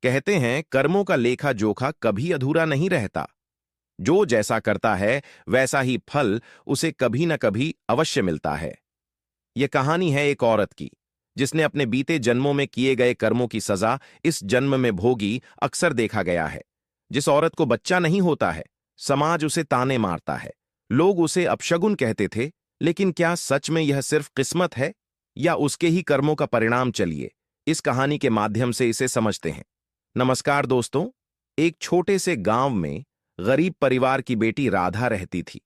कहते हैं कर्मों का लेखा जोखा कभी अधूरा नहीं रहता। जो जैसा करता है वैसा ही फल उसे कभी न कभी अवश्य मिलता है। यह कहानी है एक औरत की, जिसने अपने बीते जन्मों में किए गए कर्मों की सजा इस जन्म में भोगी। अक्सर देखा गया है, जिस औरत को बच्चा नहीं होता है, समाज उसे ताने मारता है, लोग उसे अपशगुन कहते थे। लेकिन क्या सच में यह सिर्फ किस्मत है या उसके ही कर्मों का परिणाम? चलिए इस कहानी के माध्यम से इसे समझते हैं। नमस्कार दोस्तों। एक छोटे से गांव में गरीब परिवार की बेटी राधा रहती थी।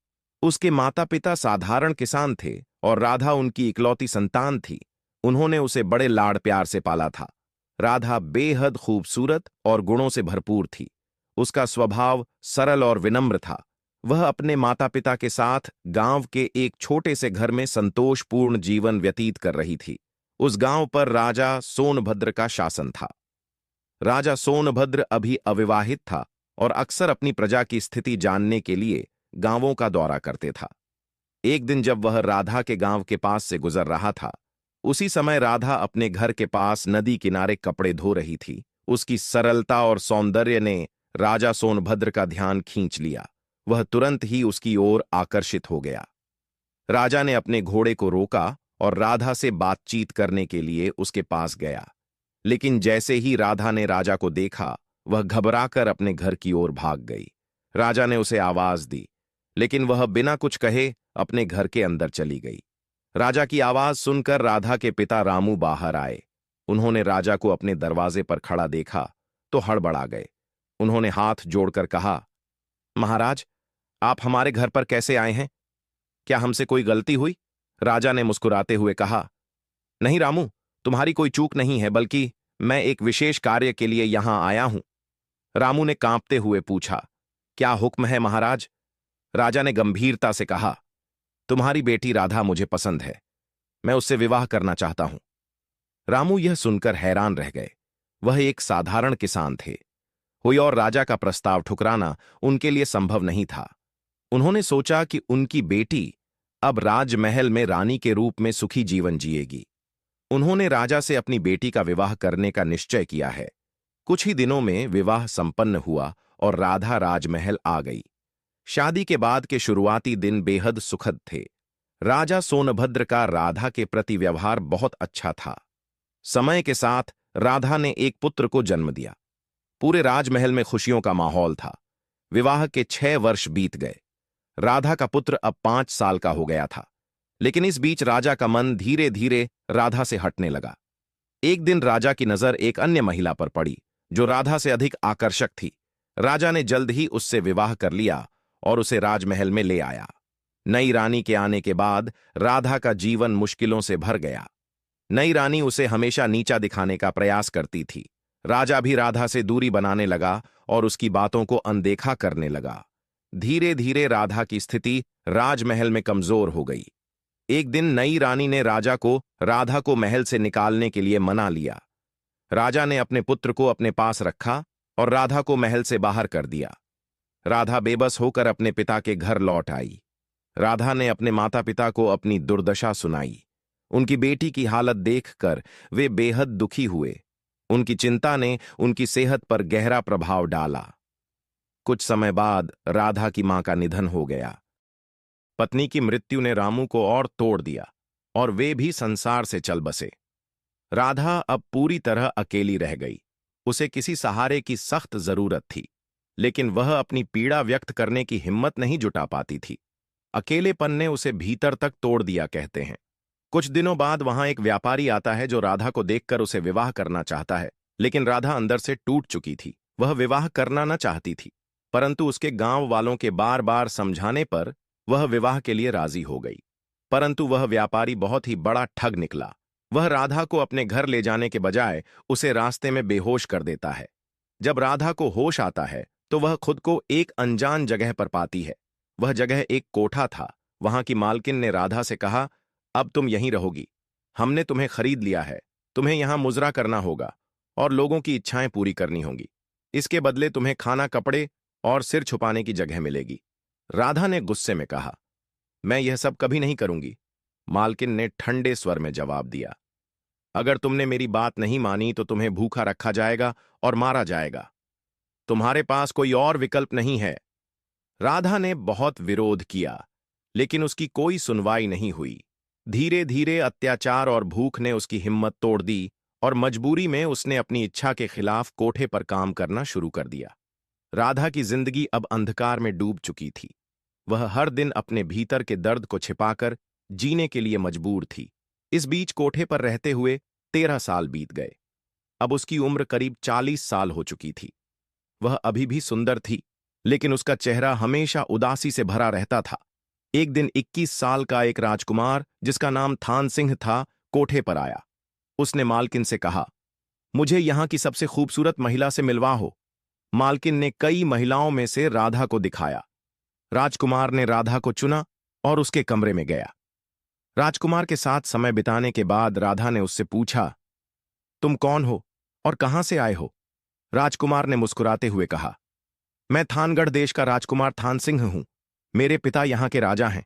उसके माता पिता साधारण किसान थे और राधा उनकी इकलौती संतान थी। उन्होंने उसे बड़े लाड़ प्यार से पाला था। राधा बेहद खूबसूरत और गुणों से भरपूर थी। उसका स्वभाव सरल और विनम्र था। वह अपने माता पिता के साथ गांव के एक छोटे से घर में संतोषपूर्ण जीवन व्यतीत कर रही थी। उस गांव पर राजा सोनभद्र का शासन था। राजा सोनभद्र अभी अविवाहित था और अक्सर अपनी प्रजा की स्थिति जानने के लिए गांवों का दौरा करते था। एक दिन जब वह राधा के गांव के पास से गुजर रहा था, उसी समय राधा अपने घर के पास नदी किनारे कपड़े धो रही थी। उसकी सरलता और सौंदर्य ने राजा सोनभद्र का ध्यान खींच लिया। वह तुरंत ही उसकी ओर आकर्षित हो गया। राजा ने अपने घोड़े को रोका और राधा से बातचीत करने के लिए उसके पास गया। लेकिन जैसे ही राधा ने राजा को देखा, वह घबराकर अपने घर की ओर भाग गई। राजा ने उसे आवाज दी, लेकिन वह बिना कुछ कहे अपने घर के अंदर चली गई। राजा की आवाज सुनकर राधा के पिता रामू बाहर आए। उन्होंने राजा को अपने दरवाजे पर खड़ा देखा तो हड़बड़ा गए। उन्होंने हाथ जोड़कर कहा, महाराज, आप हमारे घर पर कैसे आए हैं? क्या हमसे कोई गलती हुई? राजा ने मुस्कुराते हुए कहा, नहीं रामू, तुम्हारी कोई चूक नहीं है, बल्कि मैं एक विशेष कार्य के लिए यहां आया हूं। रामू ने कांपते हुए पूछा, क्या हुक्म है महाराज? राजा ने गंभीरता से कहा, तुम्हारी बेटी राधा मुझे पसंद है। मैं उससे विवाह करना चाहता हूं। रामू यह सुनकर हैरान रह गए। वह एक साधारण किसान थे। कोई और राजा का प्रस्ताव ठुकराना उनके लिए संभव नहीं था। उन्होंने सोचा कि उनकी बेटी अब राजमहल में रानी के रूप में सुखी जीवन जिएगी। उन्होंने राजा से अपनी बेटी का विवाह करने का निश्चय किया है। कुछ ही दिनों में विवाह संपन्न हुआ और राधा राजमहल आ गई। शादी के बाद के शुरुआती दिन बेहद सुखद थे। राजा सोनभद्र का राधा के प्रति व्यवहार बहुत अच्छा था। समय के साथ राधा ने एक पुत्र को जन्म दिया। पूरे राजमहल में खुशियों का माहौल था। विवाह के 6 वर्ष बीत गए। राधा का पुत्र अब 5 साल का हो गया था। लेकिन इस बीच राजा का मन धीरे धीरे राधा से हटने लगा। एक दिन राजा की नजर एक अन्य महिला पर पड़ी, जो राधा से अधिक आकर्षक थी। राजा ने जल्द ही उससे विवाह कर लिया और उसे राजमहल में ले आया। नई रानी के आने के बाद राधा का जीवन मुश्किलों से भर गया। नई रानी उसे हमेशा नीचा दिखाने का प्रयास करती थी। राजा भी राधा से दूरी बनाने लगा और उसकी बातों को अनदेखा करने लगा। धीरे धीरे राधा की स्थिति राजमहल में कमजोर हो गई। एक दिन नई रानी ने राधा को महल से निकालने के लिए मना लिया। राजा ने अपने पुत्र को अपने पास रखा और राधा को महल से बाहर कर दिया। राधा बेबस होकर अपने पिता के घर लौट आई। राधा ने अपने माता पिता को अपनी दुर्दशा सुनाई। उनकी बेटी की हालत देखकर वे बेहद दुखी हुए। उनकी चिंता ने उनकी सेहत पर गहरा प्रभाव डाला। कुछ समय बाद राधा की मां का निधन हो गया। पत्नी की मृत्यु ने रामू को और तोड़ दिया और वे भी संसार से चल बसे। राधा अब पूरी तरह अकेली रह गई। उसे किसी सहारे की सख्त जरूरत थी, लेकिन वह अपनी पीड़ा व्यक्त करने की हिम्मत नहीं जुटा पाती थी। अकेलेपन ने उसे भीतर तक तोड़ दिया, कहते हैं। कुछ दिनों बाद वहां एक व्यापारी आता है, जो राधा को देखकर उसे विवाह करना चाहता है। लेकिन राधा अंदर से टूट चुकी थी। वह विवाह करना न चाहती थी, परंतु उसके गांव वालों के बार बार समझाने पर वह विवाह के लिए राजी हो गई। परंतु वह व्यापारी बहुत ही बड़ा ठग निकला। वह राधा को अपने घर ले जाने के बजाय उसे रास्ते में बेहोश कर देता है। जब राधा को होश आता है तो वह खुद को एक अनजान जगह पर पाती है। वह जगह एक कोठा था। वहां की मालकिन ने राधा से कहा, अब तुम यहीं रहोगी। हमने तुम्हें खरीद लिया है। तुम्हें यहां मुजरा करना होगा और लोगों की इच्छाएं पूरी करनी होंगी। इसके बदले तुम्हें खाना, कपड़े और सिर छुपाने की जगह मिलेगी। राधा ने गुस्से में कहा, मैं यह सब कभी नहीं करूंगी। मालकिन ने ठंडे स्वर में जवाब दिया, अगर तुमने मेरी बात नहीं मानी तो तुम्हें भूखा रखा जाएगा और मारा जाएगा। तुम्हारे पास कोई और विकल्प नहीं है। राधा ने बहुत विरोध किया, लेकिन उसकी कोई सुनवाई नहीं हुई। धीरे धीरे अत्याचार और भूख ने उसकी हिम्मत तोड़ दी और मजबूरी में उसने अपनी इच्छा के खिलाफ कोठे पर काम करना शुरू कर दिया। राधा की जिंदगी अब अंधकार में डूब चुकी थी। वह हर दिन अपने भीतर के दर्द को छिपाकर जीने के लिए मजबूर थी। इस बीच कोठे पर रहते हुए 13 साल बीत गए। अब उसकी उम्र करीब 40 साल हो चुकी थी। वह अभी भी सुंदर थी, लेकिन उसका चेहरा हमेशा उदासी से भरा रहता था। एक दिन 21 साल का एक राजकुमार, जिसका नाम थान सिंह था, कोठे पर आया। उसने मालकिन से कहा, मुझे यहां की सबसे खूबसूरत महिला से मिलवा हो। मालकिन ने कई महिलाओं में से राधा को दिखाया। राजकुमार ने राधा को चुना और उसके कमरे में गया। राजकुमार के साथ समय बिताने के बाद राधा ने उससे पूछा, तुम कौन हो और कहां से आए हो? राजकुमार ने मुस्कुराते हुए कहा, मैं थानगढ़ देश का राजकुमार थान सिंह हूं। मेरे पिता यहां के राजा हैं।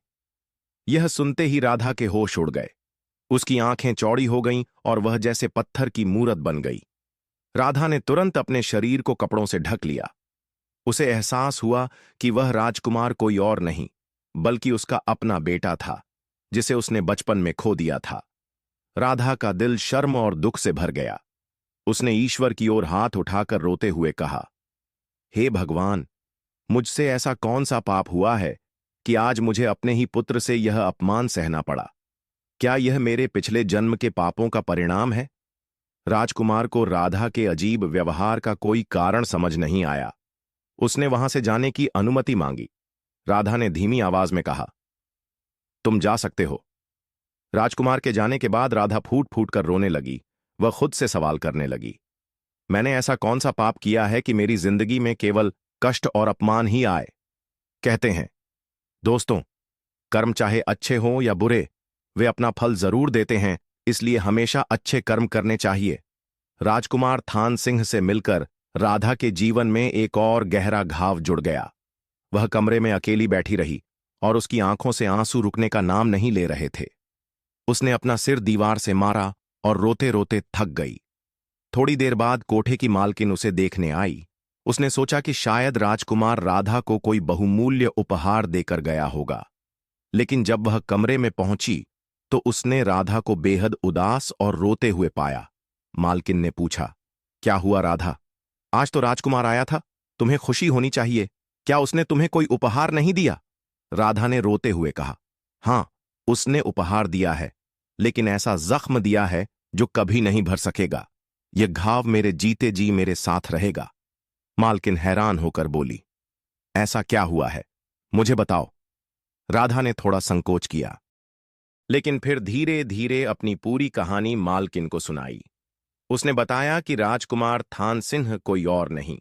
यह सुनते ही राधा के होश उड़ गए। उसकी आंखें चौड़ी हो गईं और वह जैसे पत्थर की मूरत बन गई। राधा ने तुरंत अपने शरीर को कपड़ों से ढक लिया। उसे एहसास हुआ कि वह राजकुमार कोई और नहीं, बल्कि उसका अपना बेटा था, जिसे उसने बचपन में खो दिया था। राधा का दिल शर्म और दुख से भर गया। उसने ईश्वर की ओर हाथ उठाकर रोते हुए कहा, हे भगवान, मुझसे ऐसा कौन सा पाप हुआ है कि आज मुझे अपने ही पुत्र से यह अपमान सहना पड़ा? क्या यह मेरे पिछले जन्म के पापों का परिणाम है? राजकुमार को राधा के अजीब व्यवहार का कोई कारण समझ नहीं आया। उसने वहां से जाने की अनुमति मांगी। राधा ने धीमी आवाज में कहा, तुम जा सकते हो। राजकुमार के जाने के बाद राधा फूट फूट कर रोने लगी। वह खुद से सवाल करने लगी, मैंने ऐसा कौन सा पाप किया है कि मेरी जिंदगी में केवल कष्ट और अपमान ही आए? कहते हैं, दोस्तों, कर्म चाहे अच्छे हों या बुरे, वे अपना फल जरूर देते हैं, इसलिए हमेशा अच्छे कर्म करने चाहिए। राजकुमार थान सिंह से मिलकर राधा के जीवन में एक और गहरा घाव जुड़ गया। वह कमरे में अकेली बैठी रही और उसकी आंखों से आंसू रुकने का नाम नहीं ले रहे थे। उसने अपना सिर दीवार से मारा और रोते रोते थक गई। थोड़ी देर बाद कोठे की मालकिन उसे देखने आई। उसने सोचा कि शायद राजकुमार राधा को कोई बहुमूल्य उपहार देकर गया होगा, लेकिन जब वह कमरे में पहुंची तो उसने राधा को बेहद उदास और रोते हुए पाया। मालकिन ने पूछा, क्या हुआ राधा? आज तो राजकुमार आया था, तुम्हें खुशी होनी चाहिए। क्या उसने तुम्हें कोई उपहार नहीं दिया? राधा ने रोते हुए कहा, हां, उसने उपहार दिया है, लेकिन ऐसा जख्म दिया है जो कभी नहीं भर सकेगा। यह घाव मेरे जीते जी मेरे साथ रहेगा। मालकिन हैरान होकर बोली, ऐसा क्या हुआ है, मुझे बताओ। राधा ने थोड़ा संकोच किया, लेकिन फिर धीरे धीरे अपनी पूरी कहानी मालकिन को सुनाई। उसने बताया कि राजकुमार थान सिंह कोई और नहीं,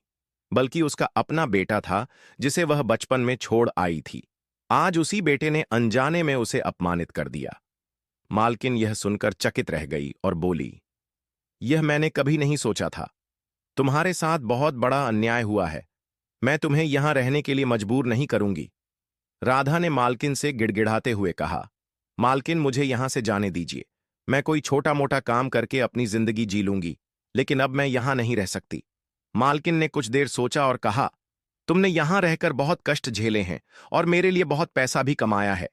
बल्कि उसका अपना बेटा था, जिसे वह बचपन में छोड़ आई थी। आज उसी बेटे ने अनजाने में उसे अपमानित कर दिया। मालकिन यह सुनकर चकित रह गई और बोली, यह मैंने कभी नहीं सोचा था। तुम्हारे साथ बहुत बड़ा अन्याय हुआ है। मैं तुम्हें यहां रहने के लिए मजबूर नहीं करूंगी। राधा ने मालकिन से गिड़गिड़ाते हुए कहा, मालकिन, मुझे यहां से जाने दीजिए। मैं कोई छोटा मोटा काम करके अपनी जिंदगी जी लूंगी, लेकिन अब मैं यहां नहीं रह सकती। मालकिन ने कुछ देर सोचा और कहा, तुमने यहां रहकर बहुत कष्ट झेले हैं और मेरे लिए बहुत पैसा भी कमाया है।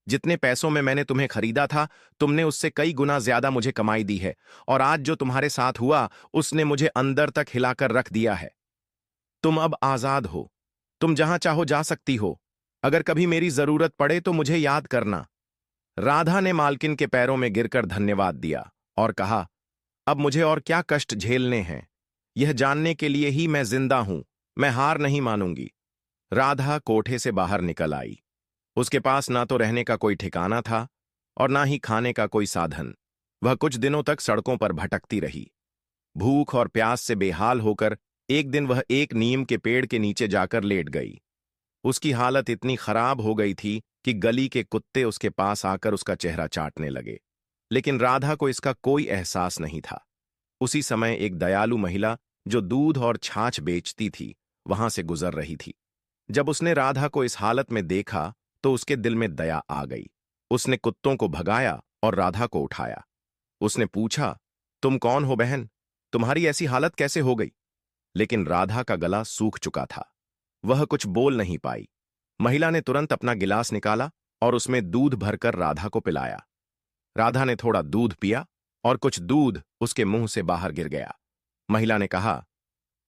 जितने पैसों में मैंने तुम्हें खरीदा था, तुमने उससे कई गुना ज्यादा मुझे कमाई दी है, और आज जो तुम्हारे साथ हुआ उसने मुझे अंदर तक हिलाकर रख दिया है। तुम अब आजाद हो। तुम जहां चाहो जा सकती हो। अगर कभी मेरी जरूरत पड़े तो मुझे याद करना। राधा ने मालकिन के पैरों में गिरकर धन्यवाद दिया और कहा, अब मुझे और क्या कष्ट झेलने हैं, यह जानने के लिए ही मैं जिंदा हूं। मैं हार नहीं मानूंगी। राधा कोठे से बाहर निकल आई। उसके पास ना तो रहने का कोई ठिकाना था और ना ही खाने का कोई साधन। वह कुछ दिनों तक सड़कों पर भटकती रही। भूख और प्यास से बेहाल होकर एक दिन वह एक नीम के पेड़ के नीचे जाकर लेट गई। उसकी हालत इतनी खराब हो गई थी कि गली के कुत्ते उसके पास आकर उसका चेहरा चाटने लगे, लेकिन राधा को इसका कोई एहसास नहीं था। उसी समय एक दयालु महिला जो दूध और छाछ बेचती थी, वहां से गुजर रही थी। जब उसने राधा को इस हालत में देखा तो उसके दिल में दया आ गई। उसने कुत्तों को भगाया और राधा को उठाया। उसने पूछा, तुम कौन हो बहन? तुम्हारी ऐसी हालत कैसे हो गई? लेकिन राधा का गला सूख चुका था। वह कुछ बोल नहीं पाई। महिला ने तुरंत अपना गिलास निकाला और उसमें दूध भरकर राधा को पिलाया। राधा ने थोड़ा दूध पिया और कुछ दूध उसके मुंह से बाहर गिर गया। महिला ने कहा,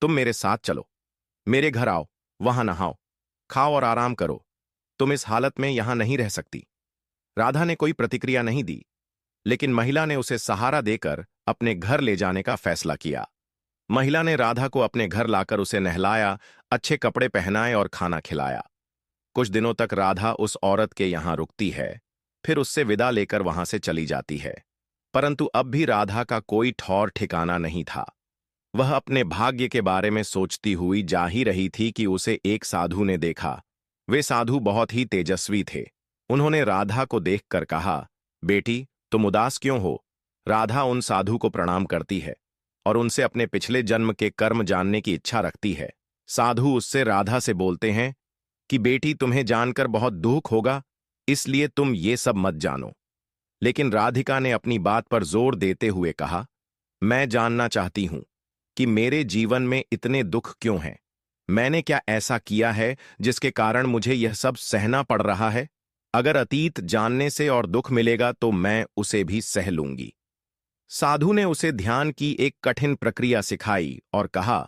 तुम मेरे साथ चलो, मेरे घर आओ, वहां नहाओ, खाओ और आराम करो। तुम इस हालत में यहां नहीं रह सकती। राधा ने कोई प्रतिक्रिया नहीं दी, लेकिन महिला ने उसे सहारा देकर अपने घर ले जाने का फैसला किया। महिला ने राधा को अपने घर लाकर उसे नहलाया, अच्छे कपड़े पहनाए और खाना खिलाया। कुछ दिनों तक राधा उस औरत के यहां रुकती है, फिर उससे विदा लेकर वहां से चली जाती है। परंतु अब भी राधा का कोई ठौर ठिकाना नहीं था। वह अपने भाग्य के बारे में सोचती हुई जा ही रही थी कि उसे एक साधु ने देखा। वे साधु बहुत ही तेजस्वी थे। उन्होंने राधा को देखकर कहा, बेटी, तुम उदास क्यों हो? राधा उन साधु को प्रणाम करती है और उनसे अपने पिछले जन्म के कर्म जानने की इच्छा रखती है। साधु उससे राधा से बोलते हैं कि बेटी, तुम्हें जानकर बहुत दुख होगा, इसलिए तुम ये सब मत जानो। लेकिन राधिका ने अपनी बात पर जोर देते हुए कहा, मैं जानना चाहती हूं कि मेरे जीवन में इतने दुख क्यों हैं। मैंने क्या ऐसा किया है जिसके कारण मुझे यह सब सहना पड़ रहा है? अगर अतीत जानने से और दुख मिलेगा तो मैं उसे भी सह लूंगी। साधु ने उसे ध्यान की एक कठिन प्रक्रिया सिखाई और कहा,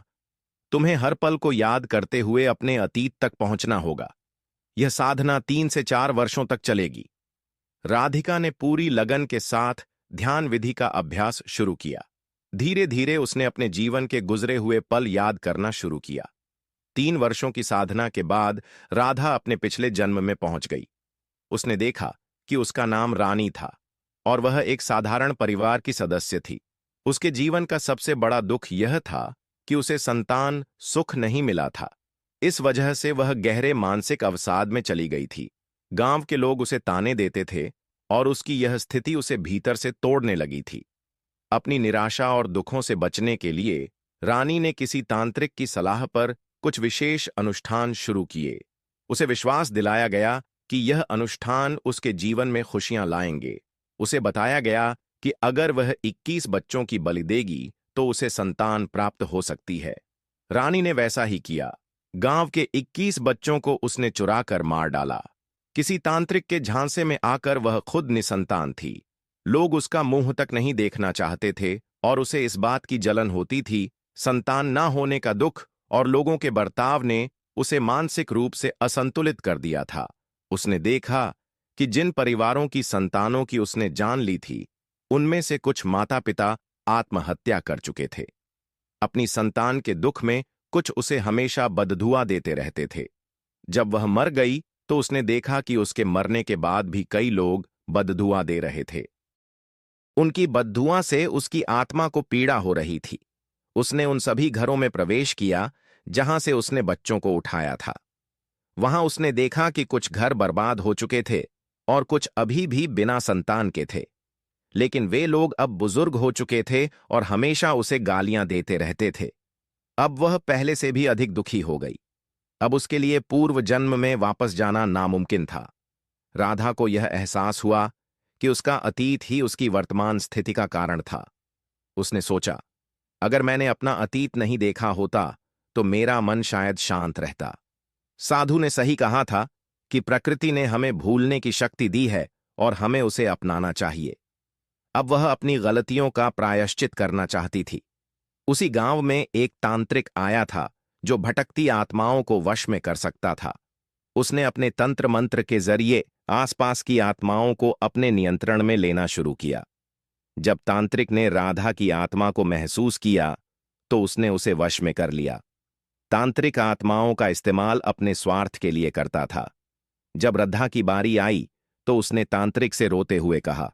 तुम्हें हर पल को याद करते हुए अपने अतीत तक पहुंचना होगा। यह साधना 3 से 4 वर्षों तक चलेगी। राधिका ने पूरी लगन के साथ ध्यान विधि का अभ्यास शुरू किया। धीरे धीरे उसने अपने जीवन के गुजरे हुए पल याद करना शुरू किया। 3 वर्षों की साधना के बाद राधा अपने पिछले जन्म में पहुंच गई। उसने देखा कि उसका नाम रानी था और वह एक साधारण परिवार की सदस्य थी। उसके जीवन का सबसे बड़ा दुख यह था कि उसे संतान सुख नहीं मिला था। इस वजह से वह गहरे मानसिक अवसाद में चली गई थी। गांव के लोग उसे ताने देते थे और उसकी यह स्थिति उसे भीतर से तोड़ने लगी थी। अपनी निराशा और दुखों से बचने के लिए रानी ने किसी तांत्रिक की सलाह पर कुछ विशेष अनुष्ठान शुरू किए। उसे विश्वास दिलाया गया कि यह अनुष्ठान उसके जीवन में खुशियां लाएंगे। उसे बताया गया कि अगर वह 21 बच्चों की बलि देगी तो उसे संतान प्राप्त हो सकती है। रानी ने वैसा ही किया। गांव के 21 बच्चों को उसने चुरा कर मार डाला। किसी तांत्रिक के झांसे में आकर वह खुद निसंतान थी। लोग उसका मुंह तक नहीं देखना चाहते थे और उसे इस बात की जलन होती थी। संतान ना होने का दुख और लोगों के बर्ताव ने उसे मानसिक रूप से असंतुलित कर दिया था। उसने देखा कि जिन परिवारों की संतानों की उसने जान ली थी, उनमें से कुछ माता पिता आत्महत्या कर चुके थे। अपनी संतान के दुख में कुछ उसे हमेशा बददुआ देते रहते थे। जब वह मर गई तो उसने देखा कि उसके मरने के बाद भी कई लोग बददुआ दे रहे थे। उनकी बददुआ से उसकी आत्मा को पीड़ा हो रही थी। उसने उन सभी घरों में प्रवेश किया जहां से उसने बच्चों को उठाया था। वहां उसने देखा कि कुछ घर बर्बाद हो चुके थे और कुछ अभी भी बिना संतान के थे। लेकिन वे लोग अब बुजुर्ग हो चुके थे और हमेशा उसे गालियां देते रहते थे। अब वह पहले से भी अधिक दुखी हो गई। अब उसके लिए पूर्व जन्म में वापस जाना नामुमकिन था। राधा को यह एहसास हुआ कि उसका अतीत ही उसकी वर्तमान स्थिति का कारण था। उसने सोचा, अगर मैंने अपना अतीत नहीं देखा होता तो मेरा मन शायद शांत रहता। साधु ने सही कहा था कि प्रकृति ने हमें भूलने की शक्ति दी है और हमें उसे अपनाना चाहिए। अब वह अपनी गलतियों का प्रायश्चित करना चाहती थी। उसी गांव में एक तांत्रिक आया था जो भटकती आत्माओं को वश में कर सकता था। उसने अपने तंत्र मंत्र के जरिए आसपास की आत्माओं को अपने नियंत्रण में लेना शुरू किया। जब तांत्रिक ने राधा की आत्मा को महसूस किया तो उसने उसे वश में कर लिया। तांत्रिक आत्माओं का इस्तेमाल अपने स्वार्थ के लिए करता था। जब राधा की बारी आई तो उसने तांत्रिक से रोते हुए कहा,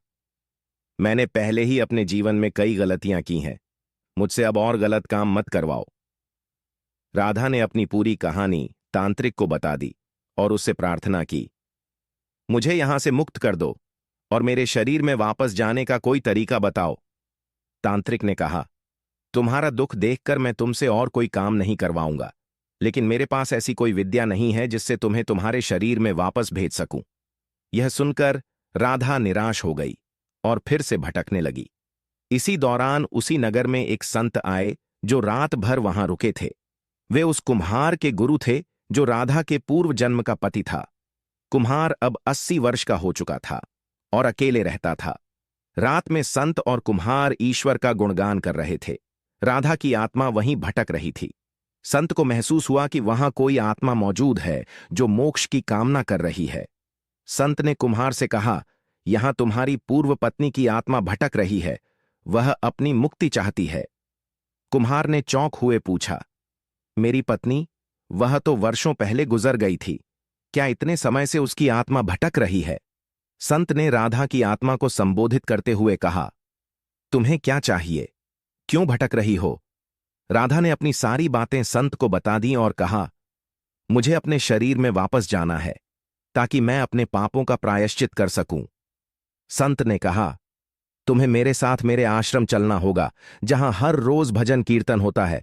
मैंने पहले ही अपने जीवन में कई गलतियां की हैं, मुझसे अब और गलत काम मत करवाओ। राधा ने अपनी पूरी कहानी तांत्रिक को बता दी और उससे प्रार्थना की, मुझे यहां से मुक्त कर दो और मेरे शरीर में वापस जाने का कोई तरीका बताओ। तांत्रिक ने कहा, तुम्हारा दुख देखकर मैं तुमसे और कोई काम नहीं करवाऊंगा, लेकिन मेरे पास ऐसी कोई विद्या नहीं है जिससे तुम्हें तुम्हारे शरीर में वापस भेज सकूं। यह सुनकर राधा निराश हो गई और फिर से भटकने लगी। इसी दौरान उसी नगर में एक संत आए जो रात भर वहां रुके थे। वे उस कुम्हार के गुरु थे जो राधा के पूर्व जन्म का पति था। कुम्हार अब 80 वर्ष का हो चुका था और अकेले रहता था। रात में संत और कुम्हार ईश्वर का गुणगान कर रहे थे। राधा की आत्मा वहीं भटक रही थी। संत को महसूस हुआ कि वहां कोई आत्मा मौजूद है जो मोक्ष की कामना कर रही है। संत ने कुम्हार से कहा, यहां तुम्हारी पूर्व पत्नी की आत्मा भटक रही है, वह अपनी मुक्ति चाहती है। कुम्हार ने चौंक हुए पूछा, मेरी पत्नी? वह तो वर्षों पहले गुजर गई थी, क्या इतने समय से उसकी आत्मा भटक रही है? संत ने राधा की आत्मा को संबोधित करते हुए कहा, तुम्हें क्या चाहिए? क्यों भटक रही हो? राधा ने अपनी सारी बातें संत को बता दी और कहा, मुझे अपने शरीर में वापस जाना है ताकि मैं अपने पापों का प्रायश्चित कर सकूं। संत ने कहा, तुम्हें मेरे साथ मेरे आश्रम चलना होगा, जहां हर रोज भजन कीर्तन होता है।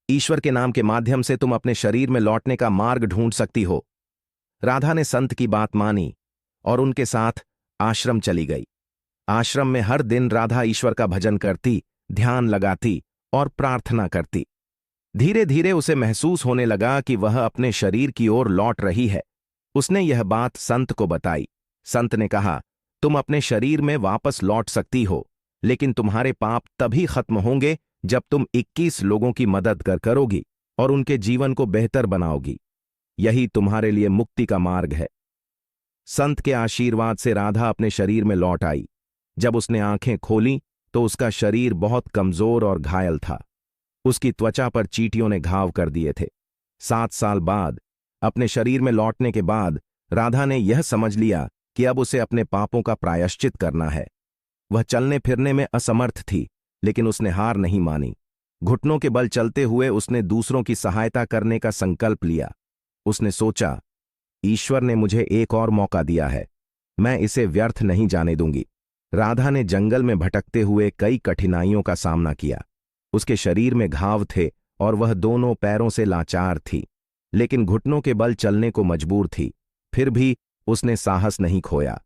ईश्वर के नाम के माध्यम से तुम अपने शरीर में लौटने का मार्ग ढूंढ सकती हो। राधा ने संत की बात मानी और उनके साथ आश्रम चली गई। आश्रम में हर दिन राधा ईश्वर का भजन करती, ध्यान लगाती और प्रार्थना करती। धीरे धीरे उसे महसूस होने लगा कि वह अपने शरीर की ओर लौट रही है। उसने यह बात संत को बताई। संत ने कहा, तुम अपने शरीर में वापस लौट सकती हो, लेकिन तुम्हारे पाप तभी खत्म होंगे जब तुम 21 लोगों की मदद करोगी और उनके जीवन को बेहतर बनाओगी। यही तुम्हारे लिए मुक्ति का मार्ग है। संत के आशीर्वाद से राधा अपने शरीर में लौट आई। जब उसने आंखें खोलीं तो उसका शरीर बहुत कमजोर और घायल था। उसकी त्वचा पर चींटियों ने घाव कर दिए थे। 7 साल बाद अपने शरीर में लौटने के बाद राधा ने यह समझ लिया कि अब उसे अपने पापों का प्रायश्चित करना है। वह चलने फिरने में असमर्थ थी, लेकिन उसने हार नहीं मानी। घुटनों के बल चलते हुए उसने दूसरों की सहायता करने का संकल्प लिया। उसने सोचा, ईश्वर ने मुझे एक और मौका दिया है, मैं इसे व्यर्थ नहीं जाने दूंगी। राधा ने जंगल में भटकते हुए कई कठिनाइयों का सामना किया। उसके शरीर में घाव थे और वह दोनों पैरों से लाचार थी, लेकिन घुटनों के बल चलने को मजबूर थी। फिर भी उसने साहस नहीं खोया।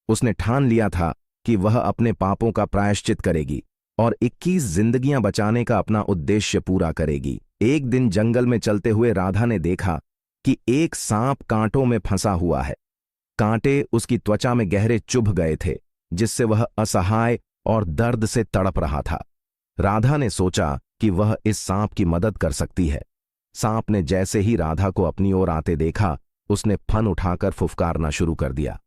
उसने ठान लिया था कि वह अपने पापों का प्रायश्चित करेगी और 21 जिंदगियां बचाने का अपना उद्देश्य पूरा करेगी। एक दिन जंगल में चलते हुए राधा ने देखा कि एक सांप कांटों में फंसा हुआ है। कांटे उसकी त्वचा में गहरे चुभ गए थे, जिससे वह असहाय और दर्द से तड़प रहा था। राधा ने सोचा कि वह इस सांप की मदद कर सकती है। सांप ने जैसे ही राधा को अपनी ओर आते देखा, उसने फन उठाकर फुफकारना शुरू कर दिया।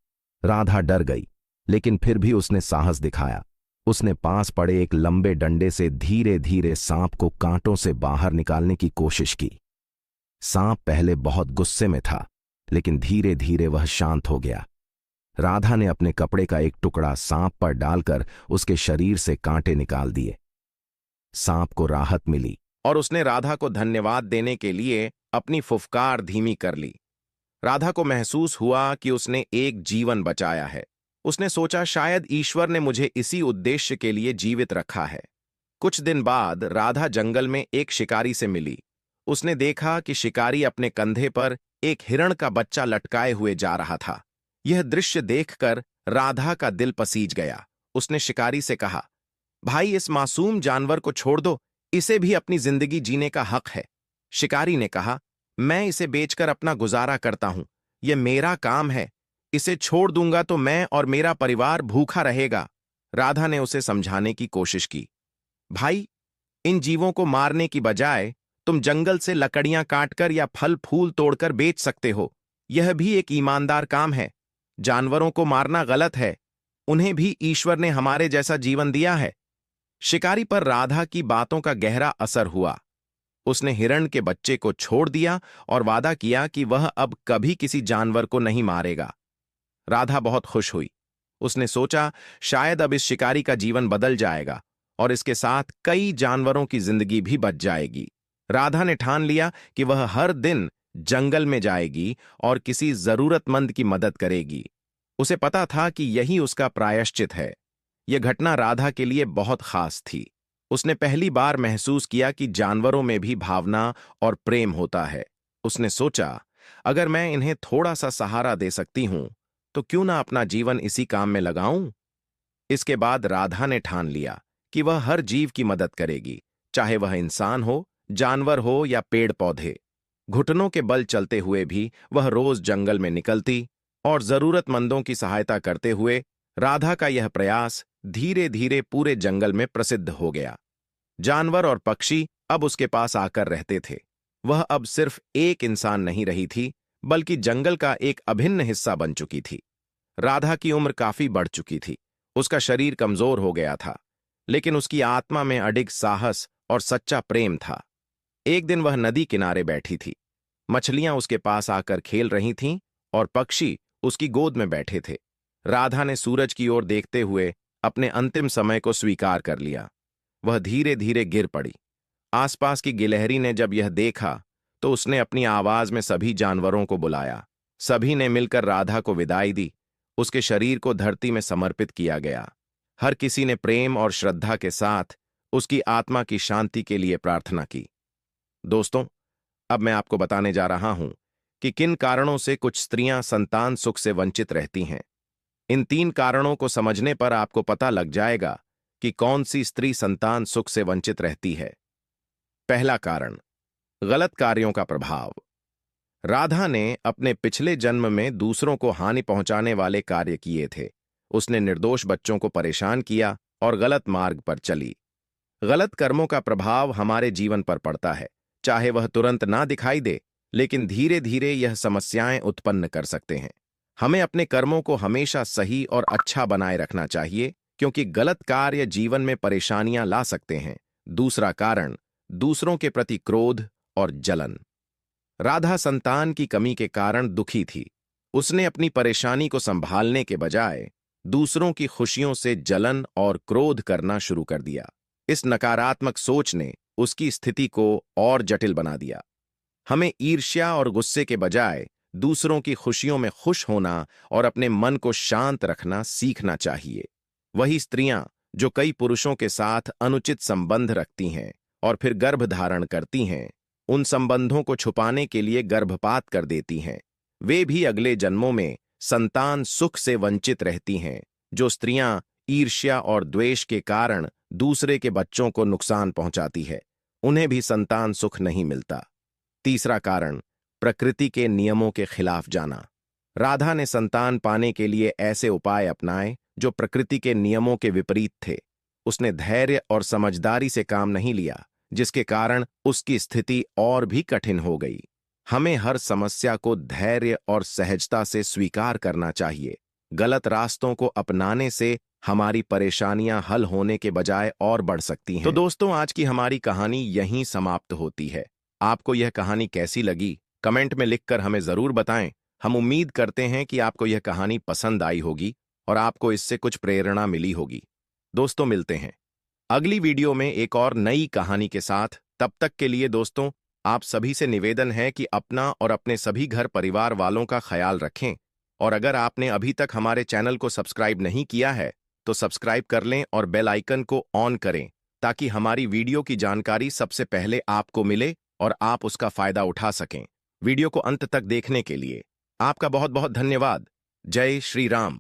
राधा डर गई, लेकिन फिर भी उसने साहस दिखाया। उसने पास पड़े एक लंबे डंडे से धीरे धीरे सांप को कांटों से बाहर निकालने की कोशिश की। सांप पहले बहुत गुस्से में था, लेकिन धीरे धीरे वह शांत हो गया। राधा ने अपने कपड़े का एक टुकड़ा सांप पर डालकर उसके शरीर से कांटे निकाल दिए। सांप को राहत मिली और उसने राधा को धन्यवाद देने के लिए अपनी फुफकार धीमी कर ली। राधा को महसूस हुआ कि उसने एक जीवन बचाया है। उसने सोचा, शायद ईश्वर ने मुझे इसी उद्देश्य के लिए जीवित रखा है। कुछ दिन बाद राधा जंगल में एक शिकारी से मिली। उसने देखा कि शिकारी अपने कंधे पर एक हिरण का बच्चा लटकाए हुए जा रहा था। यह दृश्य देखकर राधा का दिल पसीज गया। उसने शिकारी से कहा, भाई, इस मासूम जानवर को छोड़ दो, इसे भी अपनी जिंदगी जीने का हक है। शिकारी ने कहा, मैं इसे बेचकर अपना गुजारा करता हूं, यह मेरा काम है। इसे छोड़ दूंगा तो मैं और मेरा परिवार भूखा रहेगा। राधा ने उसे समझाने की कोशिश की, भाई, इन जीवों को मारने की बजाय तुम जंगल से लकड़ियां काटकर या फल फूल तोड़कर बेच सकते हो। यह भी एक ईमानदार काम है। जानवरों को मारना गलत है, उन्हें भी ईश्वर ने हमारे जैसा जीवन दिया है। शिकारी पर राधा की बातों का गहरा असर हुआ। उसने हिरण के बच्चे को छोड़ दिया और वादा किया कि वह अब कभी किसी जानवर को नहीं मारेगा। राधा बहुत खुश हुई। उसने सोचा, शायद अब इस शिकारी का जीवन बदल जाएगा और इसके साथ कई जानवरों की जिंदगी भी बच जाएगी। राधा ने ठान लिया कि वह हर दिन जंगल में जाएगी और किसी जरूरतमंद की मदद करेगी। उसे पता था कि यही उसका प्रायश्चित है। यह घटना राधा के लिए बहुत खास थी। उसने पहली बार महसूस किया कि जानवरों में भी भावना और प्रेम होता है। उसने सोचा, अगर मैं इन्हें थोड़ा सा सहारा दे सकती हूं तो क्यों ना अपना जीवन इसी काम में लगाऊं। इसके बाद राधा ने ठान लिया कि वह हर जीव की मदद करेगी, चाहे वह इंसान हो जानवर हो या पेड़ पौधे, घुटनों के बल चलते हुए भी वह रोज जंगल में निकलती और जरूरतमंदों की सहायता करते हुए राधा का यह प्रयास धीरे धीरे पूरे जंगल में प्रसिद्ध हो गया। जानवर और पक्षी अब उसके पास आकर रहते थे। वह अब सिर्फ एक इंसान नहीं रही थी, बल्कि जंगल का एक अभिन्न हिस्सा बन चुकी थी। राधा की उम्र काफी बढ़ चुकी थी, उसका शरीर कमजोर हो गया था, लेकिन उसकी आत्मा में अडिग साहस और सच्चा प्रेम था। एक दिन वह नदी किनारे बैठी थी। मछलियां उसके पास आकर खेल रही थीं और पक्षी उसकी गोद में बैठे थे। राधा ने सूरज की ओर देखते हुए अपने अंतिम समय को स्वीकार कर लिया। वह धीरे धीरे गिर पड़ी। आसपास की गिलहरी ने जब यह देखा तो उसने अपनी आवाज में सभी जानवरों को बुलाया। सभी ने मिलकर राधा को विदाई दी। उसके शरीर को धरती में समर्पित किया गया। हर किसी ने प्रेम और श्रद्धा के साथ उसकी आत्मा की शांति के लिए प्रार्थना की। दोस्तों, अब मैं आपको बताने जा रहा हूं कि किन कारणों से कुछ स्त्रियां संतान सुख से वंचित रहती हैं। इन 3 कारणों को समझने पर आपको पता लग जाएगा कि कौन सी स्त्री संतान सुख से वंचित रहती है। पहला कारण, गलत कार्यों का प्रभाव। राधा ने अपने पिछले जन्म में दूसरों को हानि पहुंचाने वाले कार्य किए थे। उसने निर्दोष बच्चों को परेशान किया और गलत मार्ग पर चली। गलत कर्मों का प्रभाव हमारे जीवन पर पड़ता है, चाहे वह तुरंत ना दिखाई दे, लेकिन धीरे धीरे यह समस्याएं उत्पन्न कर सकते हैं। हमें अपने कर्मों को हमेशा सही और अच्छा बनाए रखना चाहिए, क्योंकि गलत कार्य जीवन में परेशानियां ला सकते हैं। दूसरा कारण, दूसरों के प्रति क्रोध और जलन। राधा संतान की कमी के कारण दुखी थी। उसने अपनी परेशानी को संभालने के बजाय दूसरों की खुशियों से जलन और क्रोध करना शुरू कर दिया। इस नकारात्मक सोच ने उसकी स्थिति को और जटिल बना दिया। हमें ईर्ष्या और गुस्से के बजाय दूसरों की खुशियों में खुश होना और अपने मन को शांत रखना सीखना चाहिए। वही स्त्रियां जो कई पुरुषों के साथ अनुचित संबंध रखती हैं और फिर गर्भ धारण करती हैं, उन संबंधों को छुपाने के लिए गर्भपात कर देती हैं, वे भी अगले जन्मों में संतान सुख से वंचित रहती हैं। जो स्त्रियां ईर्ष्या और द्वेष के कारण दूसरे के बच्चों को नुकसान पहुंचाती है, उन्हें भी संतान सुख नहीं मिलता। तीसरा कारण, प्रकृति के नियमों के खिलाफ जाना। राधा ने संतान पाने के लिए ऐसे उपाय अपनाए जो प्रकृति के नियमों के विपरीत थे। उसने धैर्य और समझदारी से काम नहीं लिया, जिसके कारण उसकी स्थिति और भी कठिन हो गई। हमें हर समस्या को धैर्य और सहजता से स्वीकार करना चाहिए। गलत रास्तों को अपनाने से हमारी परेशानियां हल होने के बजाय और बढ़ सकती हैं। तो दोस्तों, आज की हमारी कहानी यहीं समाप्त होती है। आपको यह कहानी कैसी लगी, कमेंट में लिखकर हमें जरूर बताएं। हम उम्मीद करते हैं कि आपको यह कहानी पसंद आई होगी और आपको इससे कुछ प्रेरणा मिली होगी। दोस्तों, मिलते हैं अगली वीडियो में एक और नई कहानी के साथ। तब तक के लिए दोस्तों, आप सभी से निवेदन है कि अपना और अपने सभी घर परिवार वालों का ख्याल रखें। और अगर आपने अभी तक हमारे चैनल को सब्सक्राइब नहीं किया है तो सब्सक्राइब कर लें और बेल आइकन को ऑन करें, ताकि हमारी वीडियो की जानकारी सबसे पहले आपको मिले और आप उसका फायदा उठा सकें। वीडियो को अंत तक देखने के लिए आपका बहुत बहुत धन्यवाद। जय श्री राम।